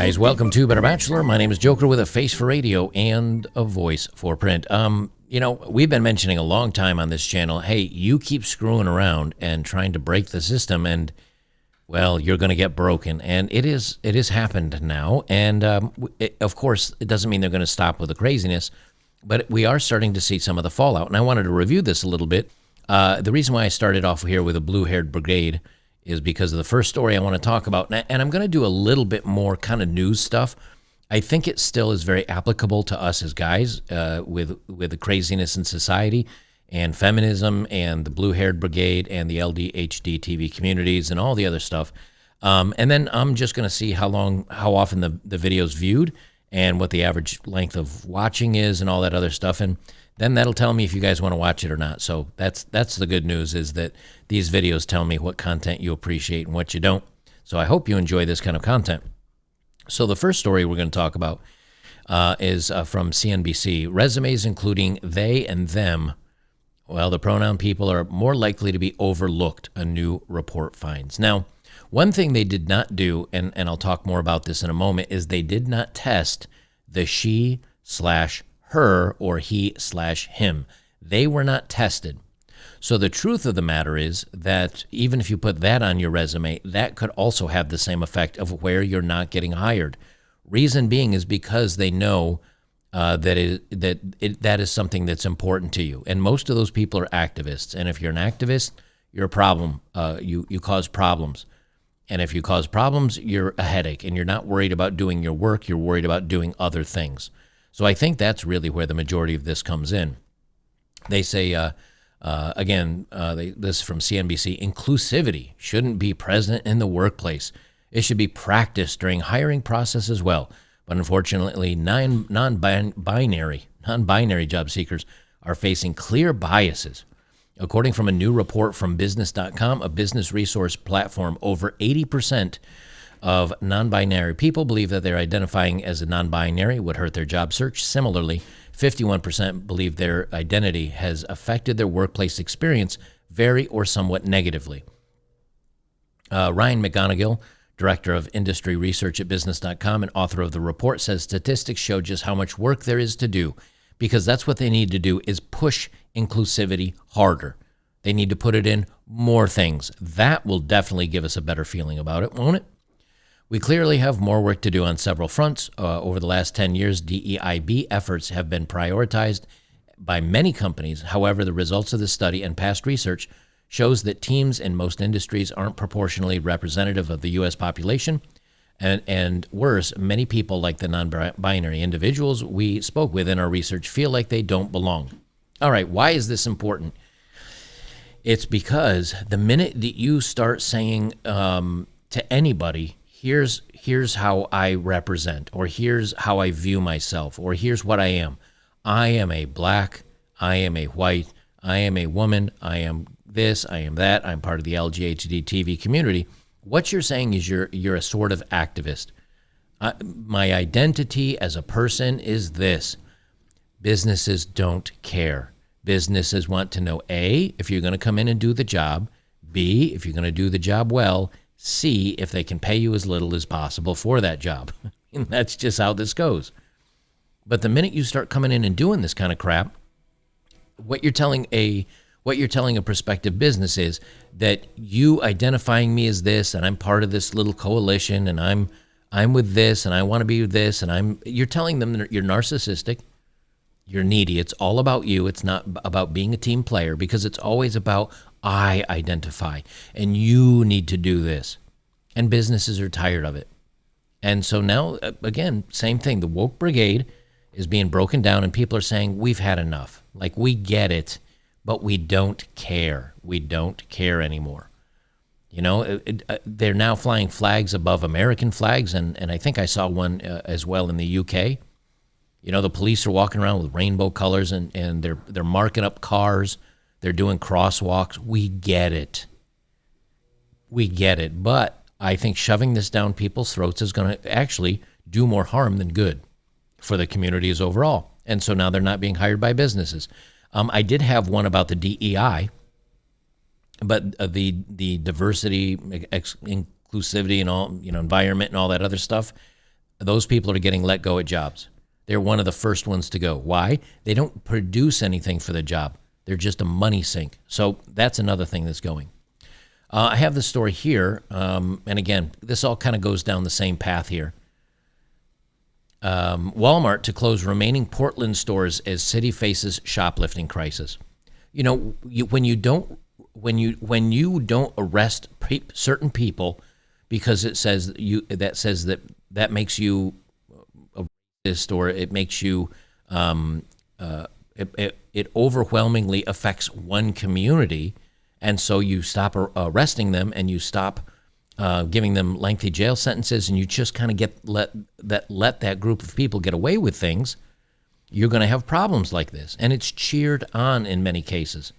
guys, welcome to Better Bachelor. My name is Joker with a face for radio and a voice for print. We've been mentioning a long time on this channel, hey, you keep screwing around and trying to break the system and, well, you're going to get broken. And it is happened now. And of course, it doesn't mean they're going to stop with the craziness, but we are starting to see some of the fallout. And I wanted to review this a little bit. The reason why I started off here with a blue-haired brigade is because of the first story I want to talk about. And I'm going to do a little bit more kind of news stuff. I think it still is very applicable to us as guys with the craziness in society and feminism and the blue-haired brigade and the LDHD TV communities and all the other stuff. And then I'm just going to see how often the video's viewed and what the average length of watching is and all that other stuff. And then that'll tell me if you guys want to watch it or not. So that's the good news, is that these videos tell me what content you appreciate and what you don't. So I hope you enjoy this kind of content. So the first story we're going to talk about is from CNBC. Resumes including they and them, well, the pronoun people, are more likely to be overlooked, a new report finds. Now, one thing they did not do, and I'll talk more about this in a moment, is they did not test the she/her or he/him. They were not tested. So the truth of the matter is that even if you put that on your resume, that could also have the same effect of where you're not getting hired. Reason being is because they know that is something that's important to you. And most of those people are activists. And if you're an activist, you're a problem. You cause problems. And if you cause problems, you're a headache. And you're not worried about doing your work. You're worried about doing other things. So I think that's really where the majority of this comes in. They say, this is from CNBC, inclusivity shouldn't be present in the workplace. It should be practiced during hiring process as well. But unfortunately, non-binary job seekers are facing clear biases. According from a new report from business.com, a business resource platform, over 80% of non-binary people believe that they're identifying as a non-binary would hurt their job search. Similarly, 51% believe their identity has affected their workplace experience very or somewhat negatively. Ryan McGonigal, director of industry research at business.com and author of the report, says statistics show just how much work there is to do, because that's what they need to do, is push inclusivity harder. They need to put it in more things. That will definitely give us a better feeling about it, won't it? We clearly have more work to do on several fronts. Over the last 10 years, DEIB efforts have been prioritized by many companies. However, the results of this study and past research shows that teams in most industries aren't proportionally representative of the U.S. population. And worse, many people, like the non-binary individuals we spoke with in our research, feel like they don't belong. All right, why is this important? It's because the minute that you start saying to anybody, here's how I represent, or here's how I view myself, or here's what I am. I am a black, I am a white, I am a woman, I am this, I am that, I'm part of the LGHD TV community. What you're saying is you're a sort of activist. My identity as a person is this. Businesses don't care. Businesses want to know, A, if you're going to come in and do the job, B, if you're going to do the job well, C, if they can pay you as little as possible for that job. And that's just how this goes. But the minute you start coming in and doing this kind of crap, what you're telling a prospective business is that you identifying me as this, and I'm part of this little coalition, and I'm with this, and I want to be with this, and you're telling them that you're narcissistic, you're needy. It's all about you. It's not about being a team player, because it's always about I identify, and you need to do this. And businesses are tired of it. And so now, again, same thing. The woke brigade is being broken down, and people are saying, we've had enough. Like, we get it, but we don't care. We don't care anymore. You know, they're now flying flags above American flags, and I think I saw one as well in the UK. You know, the police are walking around with rainbow colors, and they're marking up cars. They're doing crosswalks. We get it. We get it. But I think shoving this down people's throats is going to actually do more harm than good for the communities overall. And so now they're not being hired by businesses. I did have one about the DEI, but the diversity, inclusivity, and all, you know, environment and all that other stuff. those people are getting let go at jobs. They're one of the first ones to go. Why? They don't produce anything for the job. They're just a money sink. So that's another thing that's going. I have the story here, and again, this all kind of goes down the same path here. Walmart to close remaining Portland stores as city faces shoplifting crisis. You know, when you don't arrest certain people because it says that makes you a racist, or it makes you it overwhelmingly affects one community. And so you stop arresting them, and you stop giving them lengthy jail sentences, and you just kind of let that group of people get away with things. You're going to have problems like this, and it's cheered on in many cases.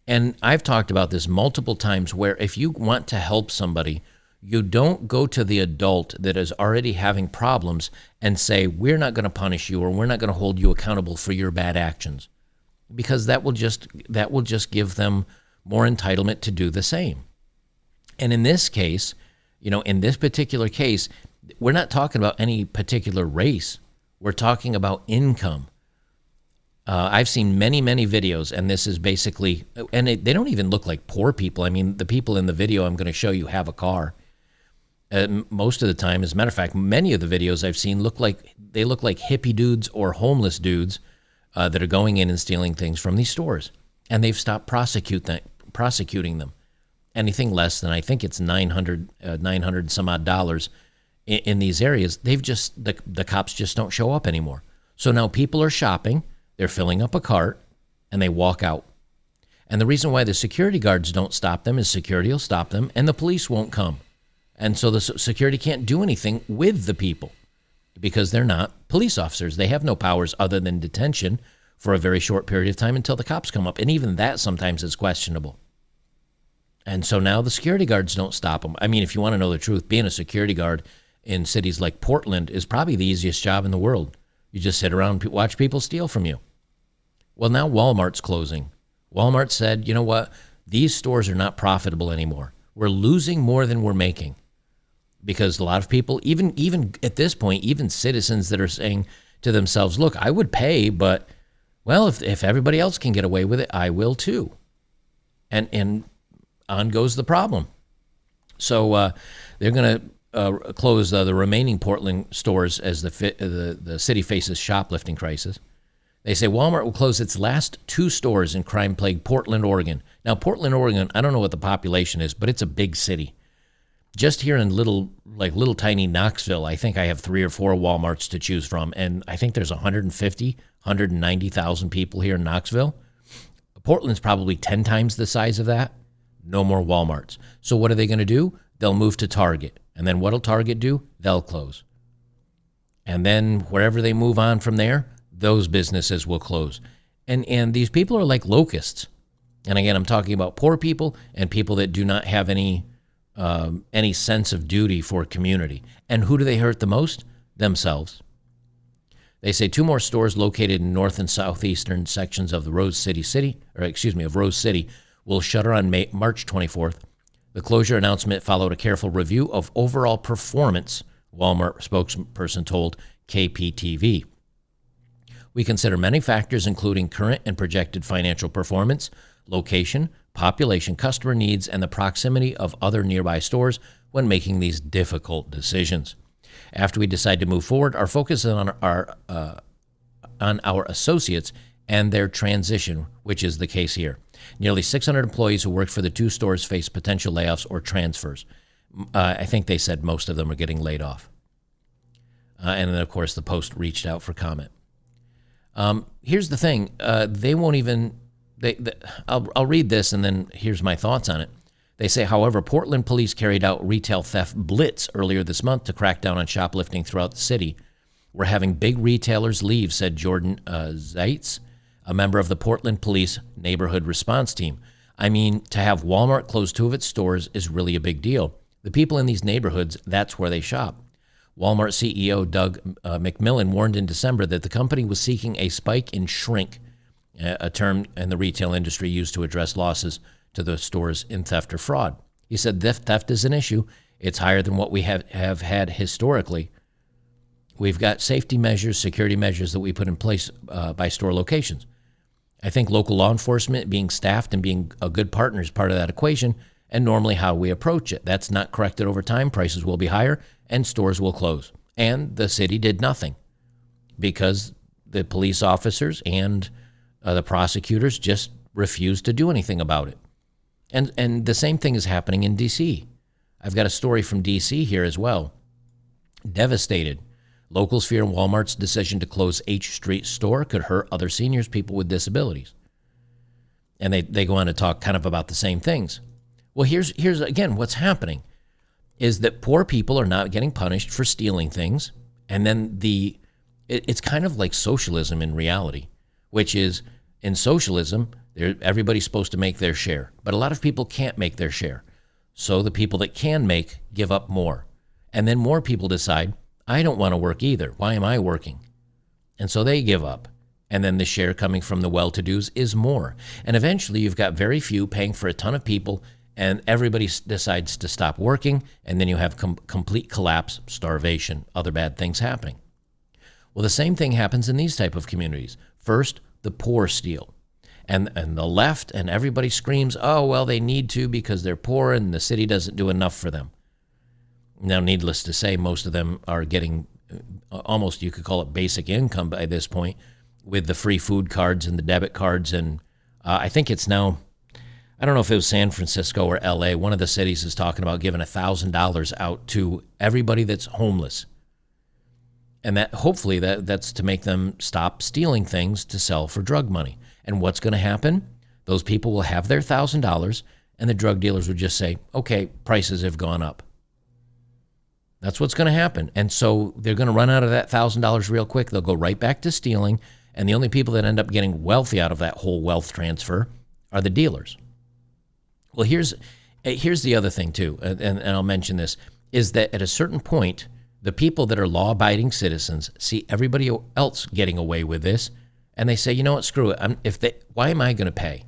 And I've talked about this multiple times, where if you want to help somebody, you don't go to the adult that is already having problems and say, we're not going to punish you, or we're not going to hold you accountable for your bad actions, because that will just give them more entitlement to do the same. And in this case, in this particular case, we're not talking about any particular race. We're talking about income. I've seen many, many videos, and this is basically, and they don't even look like poor people. I mean, the people in the video I'm going to show you have a car. Most of the time, as a matter of fact, many of the videos I've seen look like hippie dudes or homeless dudes that are going in and stealing things from these stores. And they've stopped prosecuting them. Anything less than, I think it's $900 some odd dollars in these areas, the cops just don't show up anymore. So now people are shopping, they're filling up a cart, and they walk out. And the reason why the security guards don't stop them is security will stop them, and the police won't come. And so the security can't do anything with the people because they're not police officers. They have no powers other than detention for a very short period of time until the cops come up. And even that sometimes is questionable. And so now the security guards don't stop them. I mean, if you want to know the truth, being a security guard in cities like Portland is probably the easiest job in the world. You just sit around and watch people steal from you. Well, now Walmart's closing. Walmart said, you know what? These stores are not profitable anymore. We're losing more than we're making. Because a lot of people, even at this point, even citizens that are saying to themselves, look, I would pay, but, well, if everybody else can get away with it, I will too. And on goes the problem. So they're going to close the remaining Portland stores as the city faces shoplifting crisis. They say Walmart will close its last 2 stores in crime-plagued Portland, Oregon. Now, Portland, Oregon, I don't know what the population is, but it's a big city. Just here in little tiny Knoxville, I think I have 3 or 4 Walmarts to choose from, and I think there's 190,000 people here in Knoxville. Portland's probably 10 times the size of that. No more Walmarts. So what are they going to do? They'll move to Target. And then what'll Target do? They'll close. And then wherever they move on from there, those businesses will close. And these people are like locusts. And again, I'm talking about poor people and people that do not have any sense of duty for community. And who do they hurt the most? Themselves. They say 2 more stores located in north and southeastern sections of the Rose City will shutter on March 24th. The closure announcement followed a careful review of overall performance, Walmart spokesperson told KPTV. We consider many factors, including current and projected financial performance, location, population, customer needs, and the proximity of other nearby stores when making these difficult decisions. After we decide to move forward, our focus is on our associates and their transition, which is the case here. Nearly 600 employees who worked for the 2 stores face potential layoffs or transfers. I think they said most of them are getting laid off. And then, of course, the Post reached out for comment. Here's the thing. They won't even... I'll read this, and then here's my thoughts on it. They say, however, Portland police carried out retail theft blitz earlier this month to crack down on shoplifting throughout the city. We're having big retailers leave, said Jordan Zeitz, a member of the Portland Police Neighborhood Response Team. I mean, to have Walmart close 2 of its stores is really a big deal. The people in these neighborhoods, that's where they shop. Walmart CEO Doug McMillon warned in December that the company was seeking a spike in shrink, a term in the retail industry used to address losses to the stores in theft or fraud. He said theft is an issue. It's higher than what we have had historically. We've got safety measures, security measures that we put in place by store locations. I think local law enforcement being staffed and being a good partner is part of that equation, and normally how we approach it. That's not corrected over time. Prices will be higher and stores will close. And the city did nothing because the police officers and the prosecutors just refused to do anything about it. And the same thing is happening in D.C. I've got a story from D.C. here as well. Devastated. Locals fear Walmart's decision to close H Street store could hurt other seniors, people with disabilities. And they go on to talk kind of about the same things. Well, here's again, what's happening is that poor people are not getting punished for stealing things. And then it's kind of like socialism in reality, which is in socialism, everybody's supposed to make their share. But a lot of people can't make their share. So the people that can make give up more. And then more people decide, I don't want to work either. Why am I working? And so they give up. And then the share coming from the well-to-dos is more. And eventually you've got very few paying for a ton of people, and everybody decides to stop working, and then you have complete collapse, starvation, other bad things happening. Well, the same thing happens in these type of communities. First, the poor steal. And the left and everybody screams, oh, well, they need to because they're poor and the city doesn't do enough for them. Now, needless to say, most of them are getting almost, you could call it basic income by this point, with the free food cards and the debit cards. And I think it's now, I don't know if it was San Francisco or LA, one of the cities is talking about giving $1,000 out to everybody that's homeless. And that hopefully that's to make them stop stealing things to sell for drug money. And what's going to happen? Those people will have their $1,000 and the drug dealers would just say, okay, prices have gone up. That's what's going to happen. And so they're going to run out of that $1,000 real quick. They'll go right back to stealing. And the only people that end up getting wealthy out of that whole wealth transfer are the dealers. Well, here's the other thing too, and I'll mention this, is that at a certain point, the people that are law-abiding citizens see everybody else getting away with this, and they say, you know what, screw it. Why am I going to pay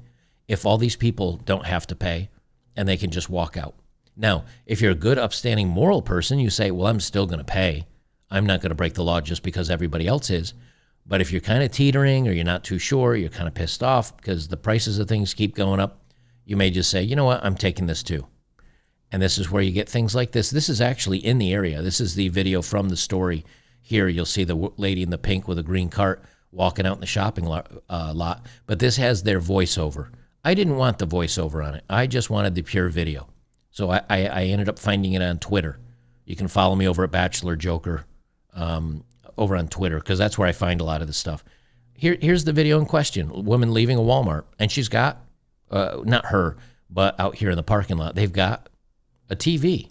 if all these people don't have to pay and they can just walk out? Now, if you're a good, upstanding, moral person, you say, well, I'm still going to pay. I'm not going to break the law just because everybody else is. But if you're kind of teetering or you're not too sure, you're kind of pissed off because the prices of things keep going up, you may just say, you know what, I'm taking this too. And this is where you get things like this. This is actually in the area. This is the video from the story here. You'll see the lady in the pink with a green cart walking out in the shopping lot. But this has their voiceover. I didn't want the voiceover on it. I just wanted the pure video. So I ended up finding it on Twitter. You can follow me over at Bachelor Joker over on Twitter because that's where I find a lot of this stuff. Here's the video in question. A woman leaving a Walmart, and she's got, not her, but out here in the parking lot, they've got a TV.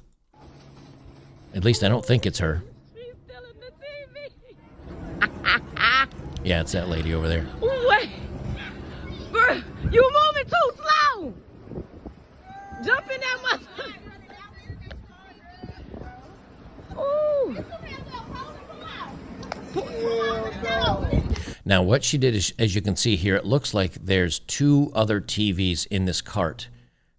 At least I don't think it's her. She's still in the TV. Yeah, it's that lady over there. Wait. Girl, you moving too slow. Jump in that mother. Ooh. Now, what she did is, as you can see here, it looks like there's two other TVs in this cart.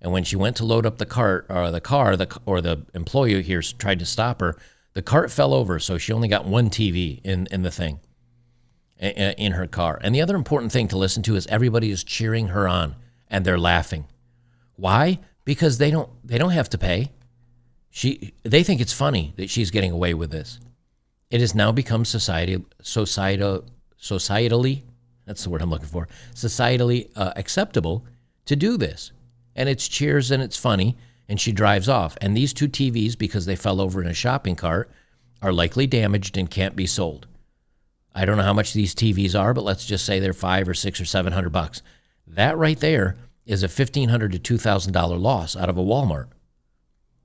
And when she went to load up the cart, or the employee here tried to stop her, the cart fell over, so she only got one TV in the thing, in her car. And the other important thing to listen to is everybody is cheering her on, and they're laughing. Why? Because they don't have to pay. They think it's funny that she's getting away with this. It has now become societally, that's the word I'm looking for, societally acceptable to do this. And it's cheers and it's funny, and she drives off. And these two TVs, because they fell over in a shopping cart, are likely damaged and can't be sold. I don't know how much these TVs are, but let's just say they're $500 or $600 or $700. That right there is a $1,500 to $2,000 loss out of a Walmart.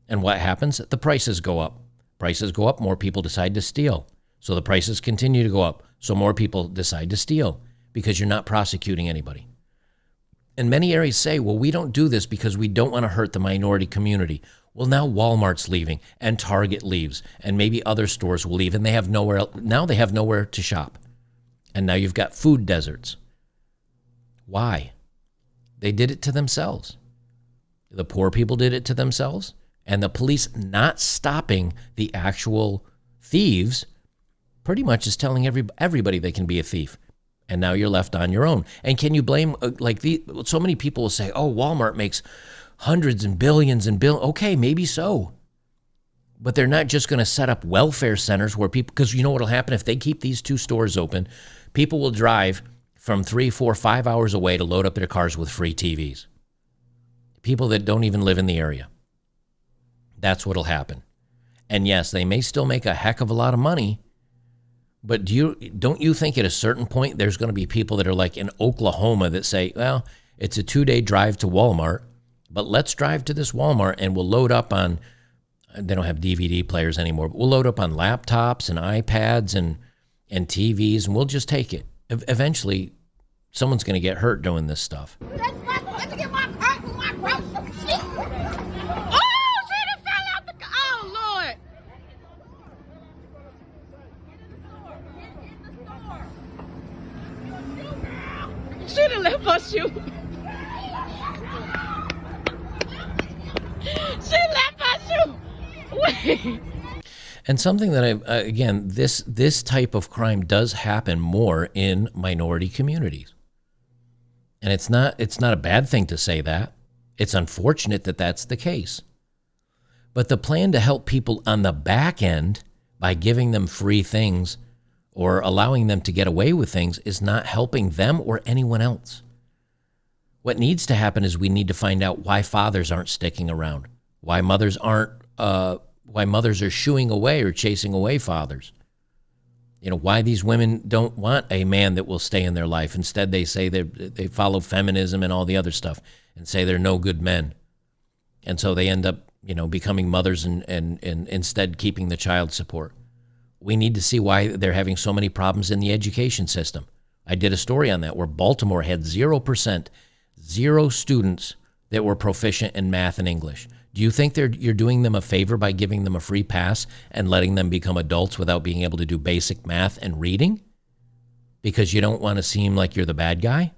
And what happens? The prices go up. Prices go up, more people decide to steal. So the prices continue to go up. So more people decide to steal because you're not prosecuting anybody. And many areas say, well, we don't do this because we don't want to hurt the minority community. Well, now Walmart's leaving and Target leaves and maybe other stores will leave and they have nowhere else. Now they have nowhere to shop. And now you've got food deserts. Why? They did it to themselves. The poor people did it to themselves, and the police not stopping the actual thieves pretty much is telling everybody they can be a thief. And now you're left on your own. And can you blame, so many people will say, oh, Walmart makes hundreds and billions and billions. Okay, maybe so. But they're not just going to set up welfare centers where people, because you know what will happen if they keep these 2 stores open? People will drive from 3, 4, 5 hours away to load up their cars with free TVs. People that don't even live in the area. That's what'll happen. And yes, they may still make a heck of a lot of money, but don't you think at a certain point there's going to be people that are like in Oklahoma that say, well, it's a 2-day drive to Walmart, but let's drive to this Walmart and we'll load up on, they don't have DVD players anymore, but we'll load up on laptops and iPads and TVs, and we'll just take it. Eventually, someone's going to get hurt doing this stuff. She done left her shoe. She left her shoe. Wait. And something that again, this type of crime does happen more in minority communities. And it's not a bad thing to say that. It's unfortunate that that's the case. But the plan to help people on the back end by giving them free things or allowing them to get away with things is not helping them or anyone else. What needs to happen is we need to find out why fathers aren't sticking around, why mothers are shooing away or chasing away fathers. You know, why these women don't want a man that will stay in their life. Instead, they say they follow feminism and all the other stuff and say they're no good men. And so they end up, becoming mothers and instead keeping the child support. We need to see why they're having so many problems in the education system. I did a story on that where Baltimore had 0%, 0 students that were proficient in math and English. Do you think you're doing them a favor by giving them a free pass and letting them become adults without being able to do basic math and reading? Because you don't want to seem like you're the bad guy?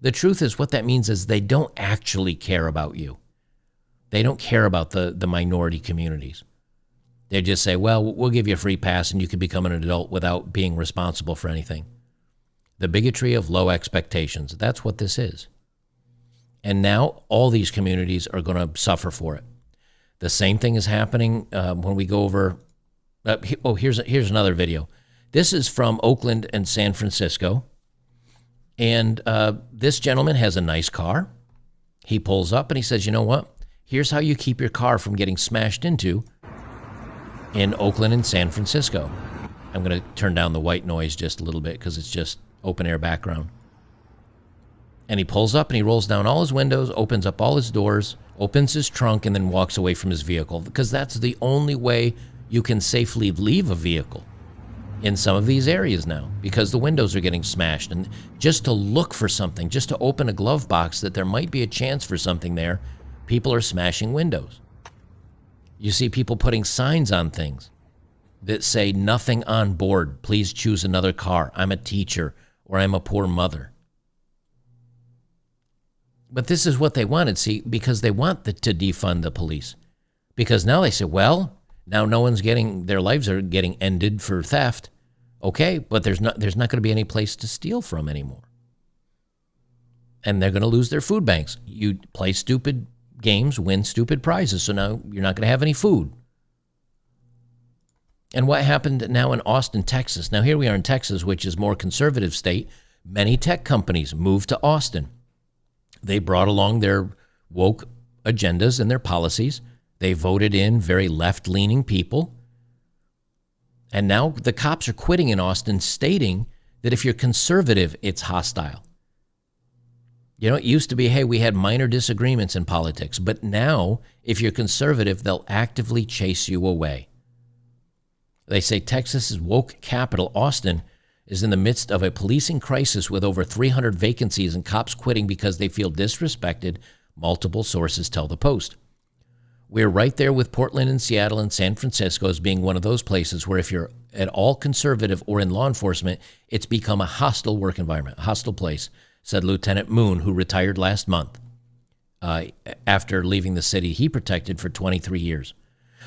The truth is, what that means is they don't actually care about you. They don't care about the minority communities. They just say, well, we'll give you a free pass and you can become an adult without being responsible for anything. The bigotry of low expectations. That's what this is. And now all these communities are going to suffer for it. The same thing is happening when we go over. Here's another video. This is from Oakland and San Francisco. And this gentleman has a nice car. He pulls up and he says, you know what? Here's how you keep your car from getting smashed into in Oakland and San Francisco. I'm going to turn down the white noise just a little bit because it's just open air background. And he pulls up and he rolls down all his windows, opens up all his doors, opens his trunk, and then walks away from his vehicle, because that's the only way you can safely leave a vehicle in some of these areas now, because the windows are getting smashed. And just to look for something, just to open a glove box that there might be a chance for something there, people are smashing windows. You see people putting signs on things that say nothing on board, please choose another car, I'm a teacher, or I'm a poor mother. But this is what they wanted, see, because they want to defund the police. Because now they say, well, now no one's their lives are getting ended for theft. Okay, but there's not going to be any place to steal from anymore. And they're going to lose their food banks. You play stupid games, win stupid prizes, so now you're not going to have any food. And what happened now in Austin, Texas? Now here we are in Texas, which is a more conservative state. Many tech companies moved to Austin. They brought along their woke agendas and their policies. They voted in very left-leaning people. And now the cops are quitting in Austin, stating that if you're conservative, it's hostile. You know, it used to be, hey, we had minor disagreements in politics. But now, if you're conservative, they'll actively chase you away. They say Texas's woke capital, Austin, is in the midst of a policing crisis with over 300 vacancies and cops quitting because they feel disrespected, multiple sources tell the Post. We're right there with Portland and Seattle and San Francisco as being one of those places where if you're at all conservative or in law enforcement, it's become a hostile work environment, a hostile place, said Lieutenant Moon, who retired last month after leaving the city he protected for 23 years.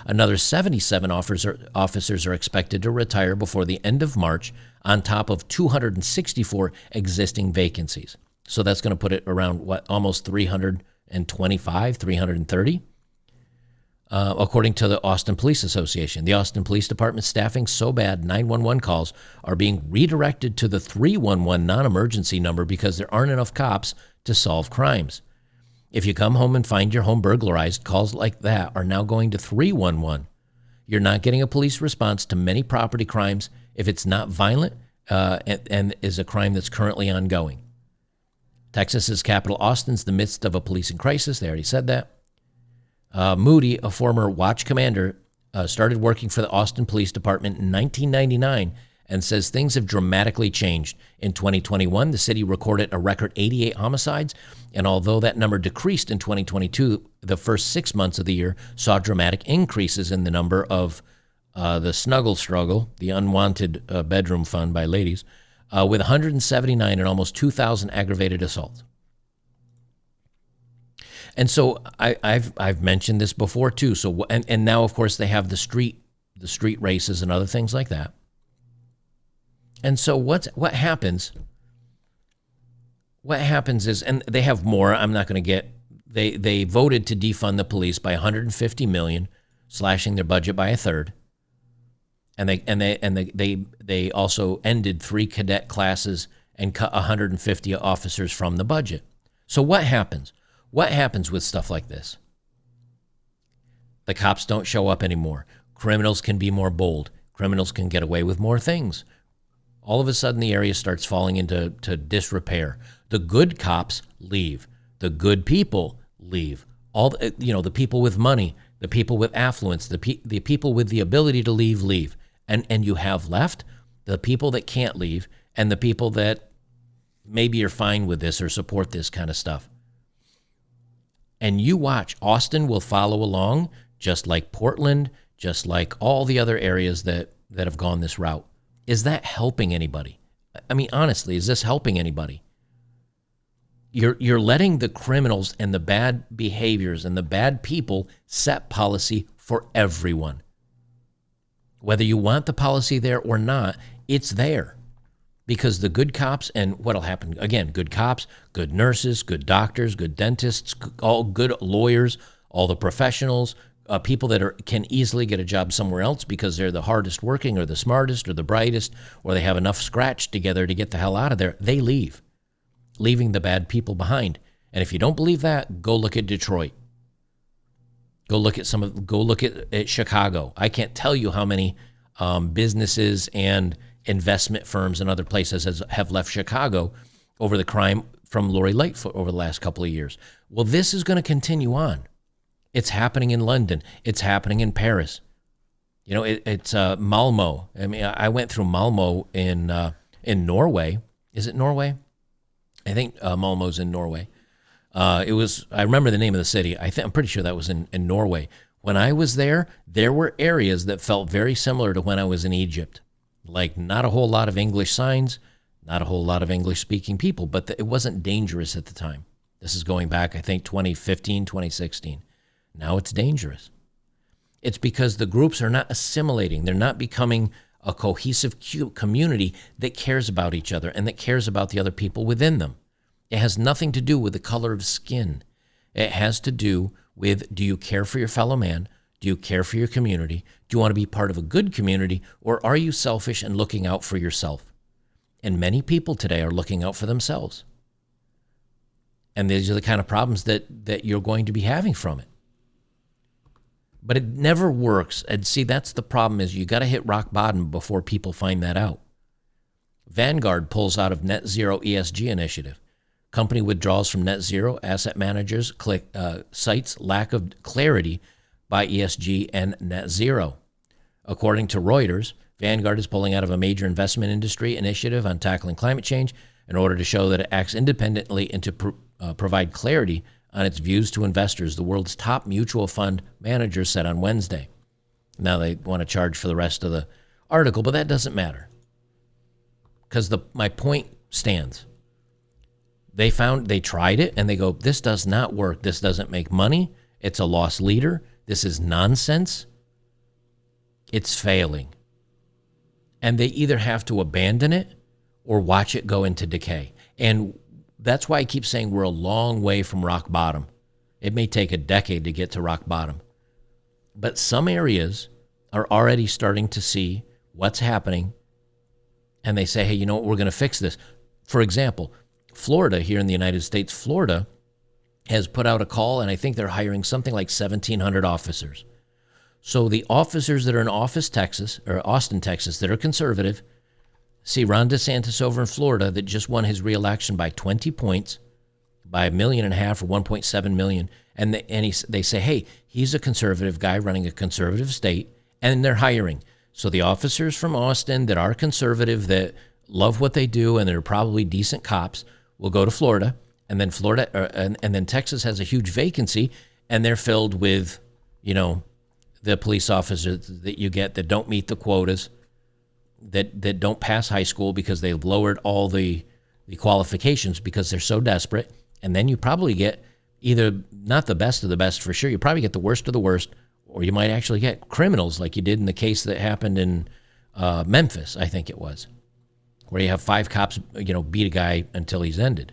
Another 77 officers are expected to retire before the end of March, on top of 264 existing vacancies. So that's going to put it around, almost 325, 330? According to the Austin Police Association. The Austin Police Department staffing so bad 911 calls are being redirected to the 311 non-emergency number because there aren't enough cops to solve crimes. If you come home and find your home burglarized, calls like that are now going to 311. You're not getting a police response to many property crimes if it's not violent and is a crime that's currently ongoing. Texas's capital, Austin's in the midst of a policing crisis. They already said that. Moody, a former watch commander, started working for the Austin Police Department in 1999 and says things have dramatically changed. In 2021, the city recorded a record 88 homicides, and although that number decreased in 2022, the first 6 months of the year saw dramatic increases in the number of the snuggle struggle, the unwanted bedroom fun by ladies, with 179 and almost 2,000 aggravated assaults. And so I've mentioned this before too. So and now of course they have the street races and other things like that. And so what happens? What happens is, and they have more. I'm not going to get. They voted to defund the police by $150 million, slashing their budget by a third. And they also ended 3 cadet classes and cut 150 officers from the budget. So what happens? What happens with stuff like this? The cops don't show up anymore. Criminals can be more bold. Criminals can get away with more things. All of a sudden, the area starts falling into disrepair. The good cops leave. The good people leave. The people with money, the people with affluence, the people with the ability to leave. And you have left the people that can't leave and the people that maybe are fine with this or support this kind of stuff. And you watch, Austin will follow along, just like Portland, just like all the other areas that have gone this route. Is that helping anybody? I mean, honestly, is this helping anybody? You're letting the criminals and the bad behaviors and the bad people set policy for everyone. Whether you want the policy there or not, it's there. Because the good cops, and what'll happen, again, good cops, good nurses, good doctors, good dentists, all good lawyers, all the professionals, people that can easily get a job somewhere else because they're the hardest working or the smartest or the brightest, or they have enough scratch together to get the hell out of there, they leave, leaving the bad people behind. And if you don't believe that, go look at Detroit. Go look at Chicago. I can't tell you how many businesses and investment firms and other places have left Chicago over the crime from Lori Lightfoot over the last couple of years. Well, this is going to continue on. It's happening in London. It's happening in Paris. It's Malmo. I mean, I went through Malmo in Norway. Is it Norway? I think Malmo's in Norway. I remember the name of the city. I'm pretty sure that was in Norway. When I was there were areas that felt very similar to when I was in Egypt. Like not a whole lot of English signs, not a whole lot of English-speaking people, but it wasn't dangerous at the time. This is going back, I think, 2015, 2016. Now it's dangerous. It's because the groups are not assimilating. They're not becoming a cohesive community that cares about each other and that cares about the other people within them. It has nothing to do with the color of skin. It has to do with, do you care for your fellow man? Do you care for your community? Do you want to be part of a good community, or are you selfish and looking out for yourself? And many people today are looking out for themselves. And these are the kind of problems that you're going to be having from it. But it never works. And see, that's the problem, is you got to hit rock bottom before people find that out. Vanguard pulls out of net zero ESG initiative. Company withdraws from net zero. Asset managers cites lack of clarity by ESG and net zero. According to Reuters, Vanguard is pulling out of a major investment industry initiative on tackling climate change in order to show that it acts independently and to provide clarity on its views to investors, the world's top mutual fund managers said on Wednesday. Now they want to charge for the rest of the article, but that doesn't matter because my point stands. They tried it and they go, this does not work. This doesn't make money. It's a lost leader. This is nonsense. It's failing. And they either have to abandon it or watch it go into decay. And that's why I keep saying we're a long way from rock bottom. It may take a decade to get to rock bottom. But some areas are already starting to see what's happening, and they say, hey, you know what, we're going to fix this. For example, Florida, here in the United States, Florida has put out a call, and I think they're hiring something like 1,700 officers. So the officers that are in Austin, Texas, that are conservative, see Ron DeSantis over in Florida that just won his reelection by 20 points, by $1.5 million or 1.7 million, and they say, hey, he's a conservative guy running a conservative state, and they're hiring. So the officers from Austin that are conservative, that love what they do, and they're probably decent cops, will go to Florida, and then and then Texas has a huge vacancy, and they're filled with, the police officers that you get that don't meet the quotas, that don't pass high school because they've lowered all the qualifications because they're so desperate. And then you probably get either not the best of the best for sure. You probably get the worst of the worst, or you might actually get criminals like you did in the case that happened in Memphis, I think it was, where you have 5 cops, beat a guy until he's ended.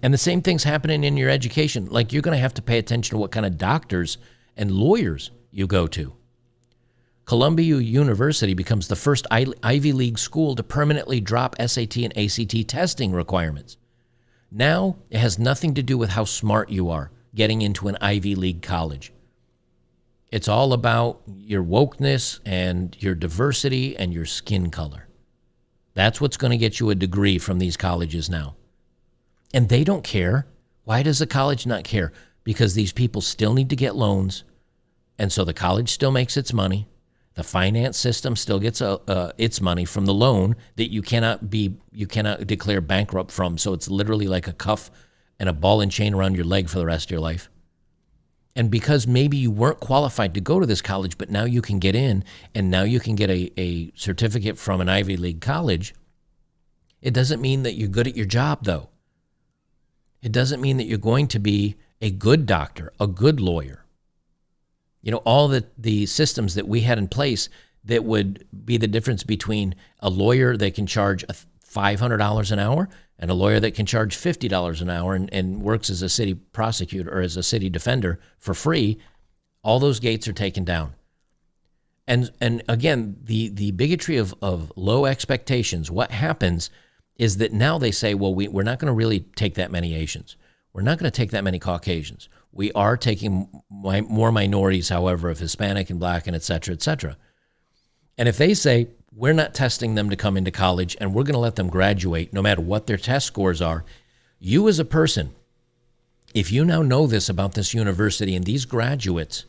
And the same thing's happening in your education. Like, you're going to have to pay attention to what kind of doctors and lawyers you go to. Columbia University becomes the first Ivy League school to permanently drop SAT and ACT testing requirements. Now, it has nothing to do with how smart you are getting into an Ivy League college. It's all about your wokeness and your diversity and your skin color. That's what's going to get you a degree from these colleges now. And they don't care. Why does the college not care? Because these people still need to get loans, and so the college still makes its money. The finance system still gets its money from the loan that you cannot declare bankrupt from. So it's literally like a cuff and a ball and chain around your leg for the rest of your life. And because maybe you weren't qualified to go to this college, but now you can get in, and now you can get a certificate from an Ivy League college, it doesn't mean that you're good at your job, though. It doesn't mean that you're going to be a good doctor, a good lawyer. All the systems that we had in place that would be the difference between a lawyer that can charge $500 an hour and a lawyer that can charge $50 an hour and works as a city prosecutor or as a city defender for free, all those gates are taken down. And again, the bigotry of low expectations, what happens is that now they say, well, we're not going to really take that many Asians. We're not going to take that many Caucasians. We are taking more minorities, however, of Hispanic and Black and et cetera, et cetera. And if they say, we're not testing them to come into college and we're going to let them graduate no matter what their test scores are, you as a person, if you now know this about this university and these graduates,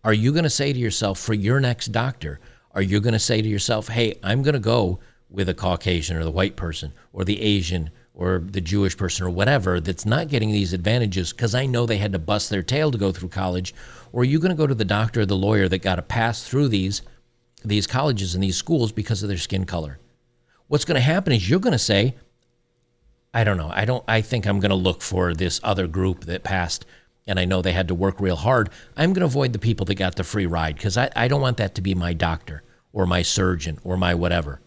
are you going to say to yourself, for your next doctor, are you going to say to yourself, hey, I'm going to go with a Caucasian or the white person or the Asian or the Jewish person or whatever that's not getting these advantages because I know they had to bust their tail to go through college? Or are you going to go to the doctor or the lawyer that got to pass through these colleges and these schools because of their skin color? What's going to happen is you're going to say, I don't know, I think I'm going to look for this other group that passed and I know they had to work real hard. I'm going to avoid the people that got the free ride because I don't want that to be my doctor or my surgeon or my whatever.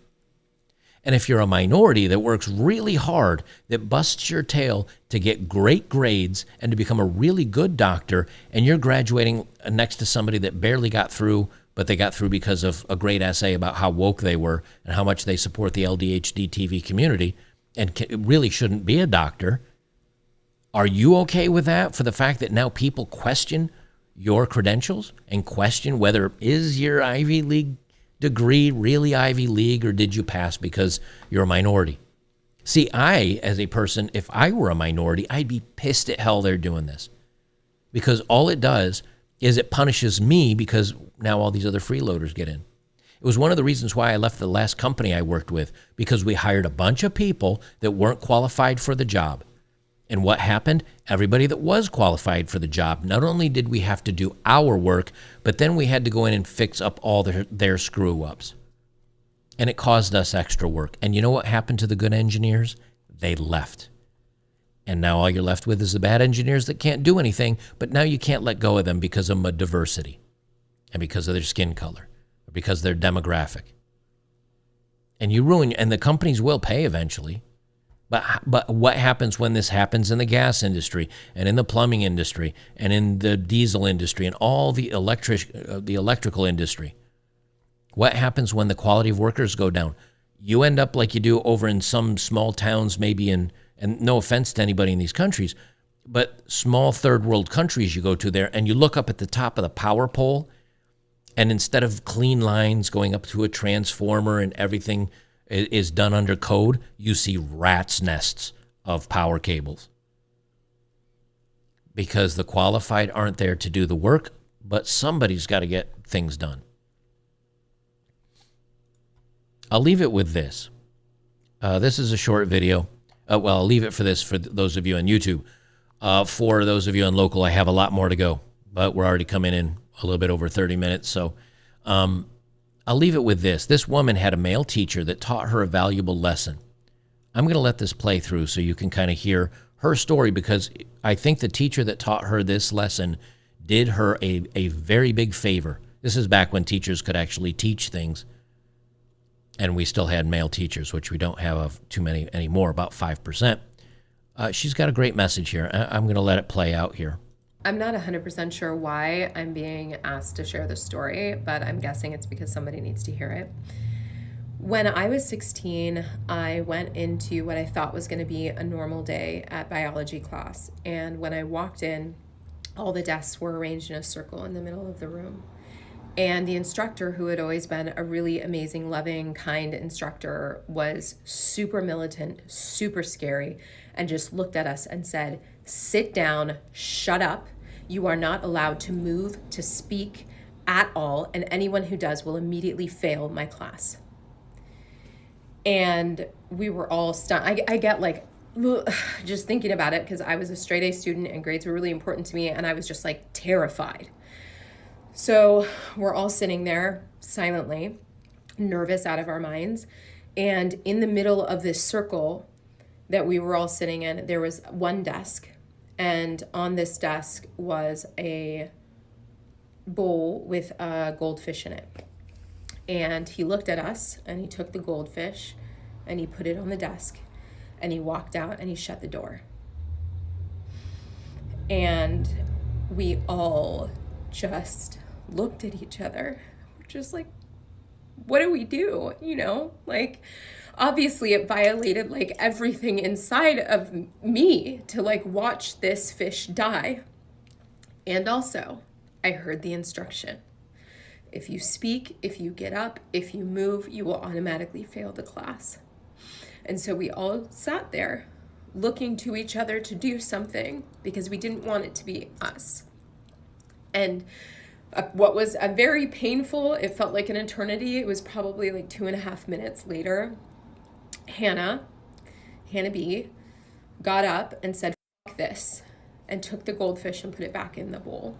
And if you're a minority that works really hard, that busts your tail to get great grades and to become a really good doctor, and you're graduating next to somebody that barely got through, but they got through because of a great essay about how woke they were and how much they support the LDHD TV community and really shouldn't be a doctor, are you okay with that, for the fact that now people question your credentials and question whether is your Ivy League degree really Ivy League, or did you pass because you're a minority? See, I, as a person, if I were a minority, I'd be pissed at hell they're doing this, because all it does is it punishes me because now all these other freeloaders get in. It was one of the reasons why I left the last company I worked with, because we hired a bunch of people that weren't qualified for the job. And what happened? Everybody that was qualified for the job, not only did we have to do our work, but then we had to go in and fix up all their screw-ups. And it caused us extra work. And you know what happened to the good engineers? They left. And now all you're left with is the bad engineers that can't do anything, but now you can't let go of them because of diversity and because of their skin color. because they're demographic. And you ruin, and the companies will pay eventually. But what happens when this happens in the gas industry and in the plumbing industry and in the diesel industry and all the electrical industry? What happens when the quality of workers go down? You end up like you do over in some small towns, maybe and no offense to anybody in these countries, but small third world countries you go to there and you look up at the top of the power pole, and instead of clean lines going up to a transformer and everything is done under code, you see rats' nests of power cables. Because the qualified aren't there to do the work, but somebody's got to get things done. I'll leave it with this. This is a short video. Well, I'll leave it for this for those of you on YouTube. For those of you on local, I have a lot more to go, but we're already coming in a little bit over 30 minutes. So I'll leave it with this. This woman had a male teacher that taught her a valuable lesson. I'm going to let this play through so you can kind of hear her story, because I think the teacher that taught her this lesson did her a very big favor. This is back when teachers could actually teach things, and we still had male teachers, which we don't have too many anymore, about 5%. She's got a great message here. I'm going to let it play out here. I'm not 100% sure why I'm being asked to share this story, but I'm guessing it's because somebody needs to hear it. When I was 16, I went into what I thought was going to be a normal day at biology class. And when I walked in, all the desks were arranged in a circle in the middle of the room. And the instructor, who had always been a really amazing, loving, kind instructor, was super militant, super scary, and just looked at us and said, "Sit down, shut up. You are not allowed to move, to speak at all, and anyone who does will immediately fail my class." And we were all stunned. I get like, just thinking about it, because I was a straight A student and grades were really important to me, and I was just like terrified. So we're all sitting there silently, nervous out of our minds. And in the middle of this circle that we were all sitting in, there was one desk. And on this desk was a bowl with a goldfish in it. And he looked at us and he took the goldfish and he put it on the desk and he walked out and he shut the door. And we all just looked at each other, just like, what do we do? You know, like, obviously it violated like everything inside of me to like watch this fish die. And also I heard the instruction: if you speak, if you get up, if you move, you will automatically fail the class. And so we all sat there looking to each other to do something because we didn't want it to be us. And what was a very painful, it felt like an eternity. It was probably like 2.5 minutes later. Hannah B, got up and said, "Fuck this," and took the goldfish and put it back in the bowl.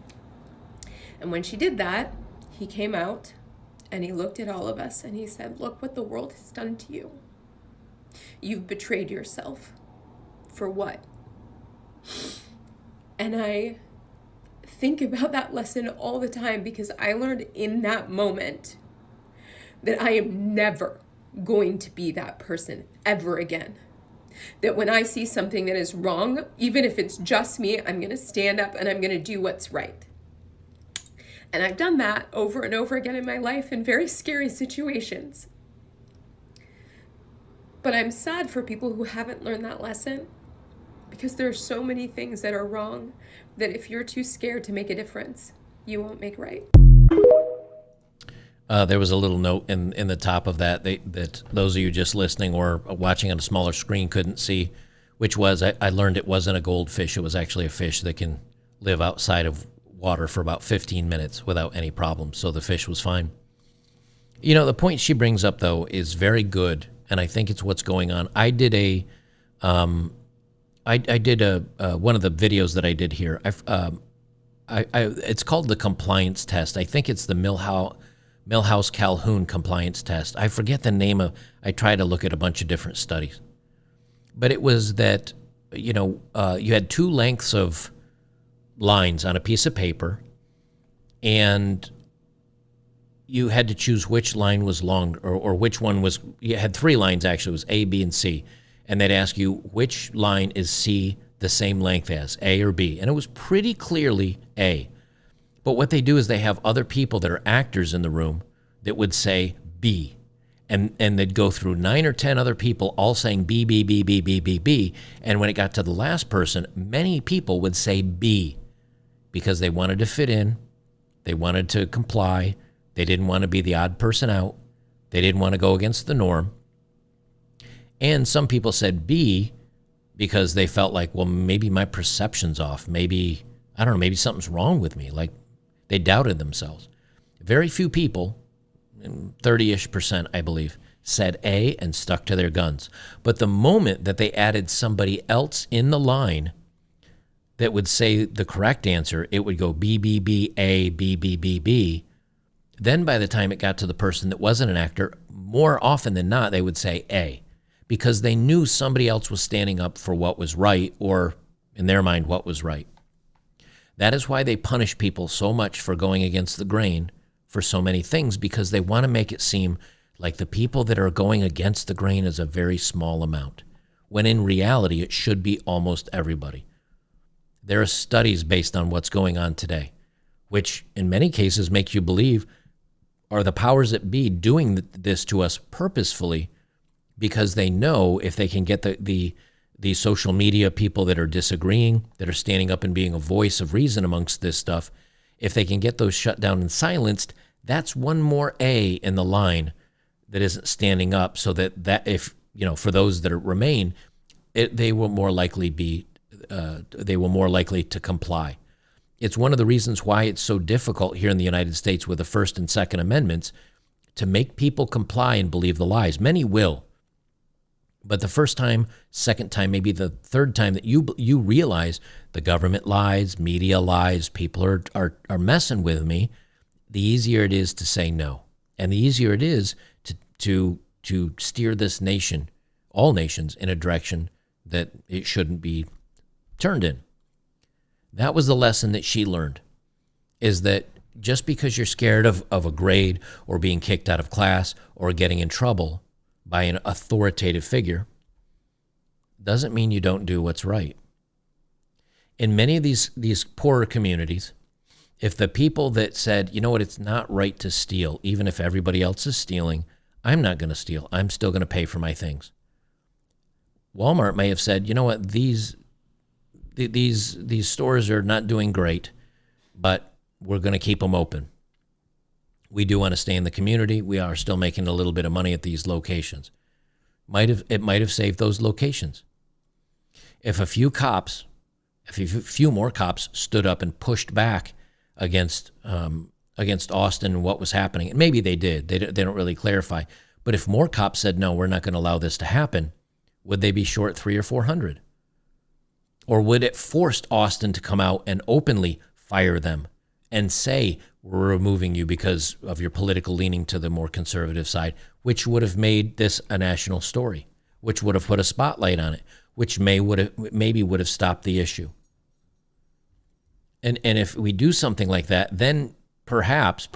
And when she did that, he came out and he looked at all of us and he said, "Look what the world has done to you. You've betrayed yourself. For what?" And I think about that lesson all the time, because I learned in that moment that I am never going to be that person ever again. That when I see something that is wrong, even if it's just me, I'm going to stand up and I'm going to do what's right. And I've done that over and over again in my life in very scary situations. But I'm sad for people who haven't learned that lesson, because there are so many things that are wrong that if you're too scared to make a difference, you won't make right. There was a little note in the top of that that those of you just listening or watching on a smaller screen couldn't see, which was I learned it wasn't a goldfish. It was actually a fish that can live outside of water for about 15 minutes without any problem. So the fish was fine. You know, the point she brings up, though, is very good, and I think it's what's going on. I did one of the videos that I did here. It's called the compliance test. I think it's the Milhouse Calhoun compliance test. I forget the name of. I tried to look at a bunch of different studies, but it was that you had 2 lengths of lines on a piece of paper, and you had to choose which line was long, or which one was, you had 3 lines actually, it was A, B, and C. And they'd ask you, which line is C the same length as, A or B? And it was pretty clearly A. But what they do is they have other people that are actors in the room that would say B. And they'd go through 9 or 10 other people all saying B, B, B, B, B, B, B. And when it got to the last person, many people would say B because they wanted to fit in. They wanted to comply. They didn't want to be the odd person out. They didn't want to go against the norm. And some people said B because they felt like, well, maybe my perception's off. Maybe, I don't know, maybe something's wrong with me. Like they doubted themselves. Very few people, 30-ish%, I believe, said A and stuck to their guns. But the moment that they added somebody else in the line that would say the correct answer, it would go B, B, B, A, B, B, B, B. Then by the time it got to the person that wasn't an actor, more often than not, they would say A, because they knew somebody else was standing up for what was right, or in their mind, what was right. That is why they punish people so much for going against the grain for so many things, because they want to make it seem like the people that are going against the grain is a very small amount, when in reality, it should be almost everybody. There are studies based on what's going on today, which in many cases make you believe are the powers that be doing this to us purposefully, because they know if they can get the social media people that are disagreeing, that are standing up and being a voice of reason amongst this stuff, if they can get those shut down and silenced, that's one more A in the line that isn't standing up, so that if, for those that remain, they will more likely to comply. It's one of the reasons why it's so difficult here in the United States with the First and Second Amendments to make people comply and believe the lies. Many will. But the first time, second time, maybe the third time that you realize the government lies, media lies, people are messing with me, the easier it is to say no. And the easier it is to steer this nation, all nations, in a direction that it shouldn't be turned in. That was the lesson that she learned, is that just because you're scared of a grade or being kicked out of class or getting in trouble by an authoritative figure doesn't mean you don't do what's right. In many of these poorer communities, if the people that said, you know what, it's not right to steal, even if everybody else is stealing, I'm not going to steal. I'm still going to pay for my things. Walmart may have said, you know what, these stores are not doing great, but we're going to keep them open. We do want to stay in the community. We are still making a little bit of money at these locations. It might have saved those locations. If a few more cops stood up and pushed back against Austin and what was happening, and maybe they did. They don't really clarify. But if more cops said, no, we're not going to allow this to happen, would they be short 300 or 400? Or would it force Austin to come out and openly fire them and say, we're removing you because of your political leaning to the more conservative side, which would have made this a national story, which would have put a spotlight on it, which maybe would have stopped the issue. And if we do something like that, then perhaps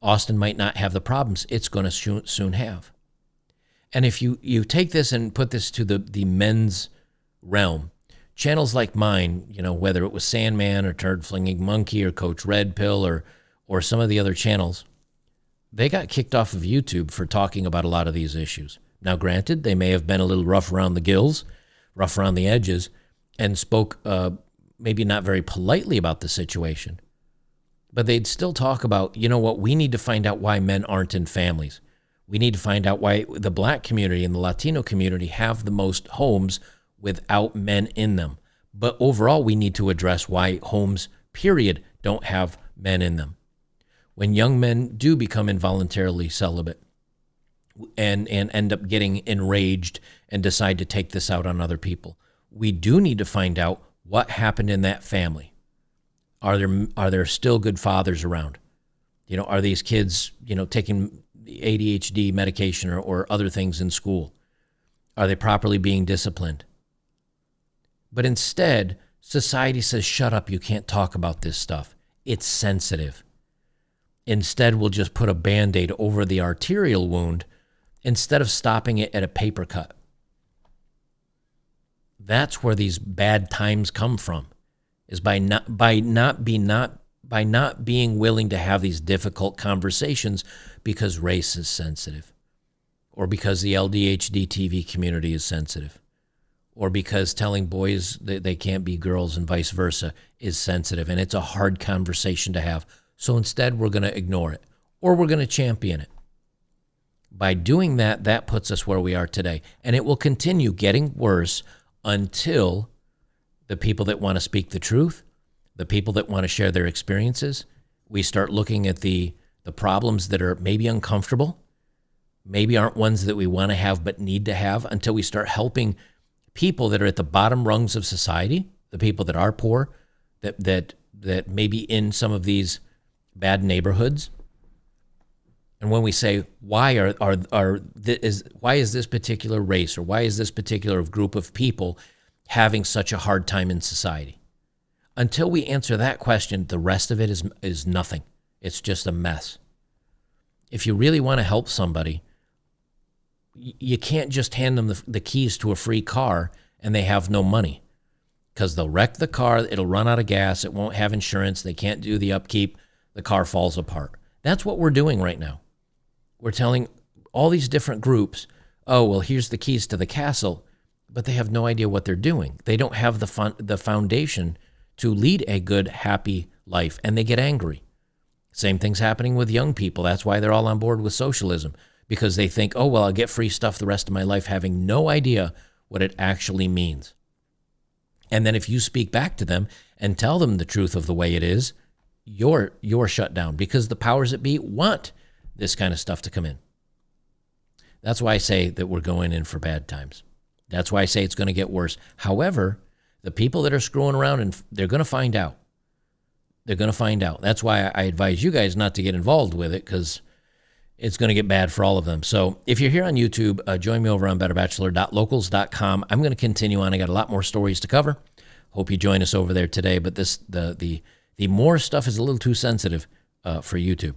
Austin might not have the problems it's going to soon have. And if you take this and put this to the men's realm, channels like mine, whether it was Sandman or Turd Flinging Monkey or Coach Red Pill or some of the other channels, they got kicked off of YouTube for talking about a lot of these issues. Now, granted, they may have been a little rough around the gills, rough around the edges, and spoke maybe not very politely about the situation. But they'd still talk about, we need to find out why men aren't in families. We need to find out why the Black community and the Latino community have the most homes without men in them. But overall, we need to address why homes, period, don't have men in them. When young men do become involuntarily celibate and end up getting enraged and decide to take this out on other people, we do need to find out what happened in that family. Are there still good fathers around? Are these kids, taking ADHD medication or other things in school? Are they properly being disciplined? But instead, society says, shut up, you can't talk about this stuff. It's sensitive. instead will just put a Band-Aid over the arterial wound instead of stopping it at a paper cut. That's where these bad times come from, is by not being willing to have these difficult conversations because race is sensitive, or because the LDHD TV community is sensitive, or because telling boys that they can't be girls and vice versa is sensitive, and it's a hard conversation to have. So instead, we're going to ignore it, or we're going to champion it. By doing that, that puts us where we are today. And it will continue getting worse until the people that want to speak the truth, the people that want to share their experiences, we start looking at the problems that are maybe uncomfortable, maybe aren't ones that we want to have but need to have, until we start helping people that are at the bottom rungs of society, the people that are poor, that maybe in some of these bad neighborhoods. And when we say, why is this particular race, or why is this particular group of people having such a hard time in society? Until we answer that question, the rest of it is nothing. It's just a mess. If you really want to help somebody, you can't just hand them the keys to a free car and they have no money, because they'll wreck the car, it'll run out of gas, it won't have insurance, they can't do the upkeep, the car falls apart. That's what we're doing right now. We're telling all these different groups, oh, well, here's the keys to the castle, but they have no idea what they're doing. They don't have the foundation to lead a good, happy life, and they get angry. Same thing's happening with young people. That's why they're all on board with socialism, because they think, oh, well, I'll get free stuff the rest of my life, having no idea what it actually means. And then if you speak back to them and tell them the truth of the way it is, you're shut down, because the powers that be want this kind of stuff to come in. That's why I say that we're going in for bad times. That's why I say it's going to get worse. However, the people that are screwing around, and they're going to find out. They're going to find out. That's why I advise you guys not to get involved with it, because it's going to get bad for all of them. So if you're here on YouTube, join me over on betterbachelor.locals.com. I'm going to continue on. I got a lot more stories to cover. Hope you join us over there today. But the more stuff is a little too sensitive for YouTube.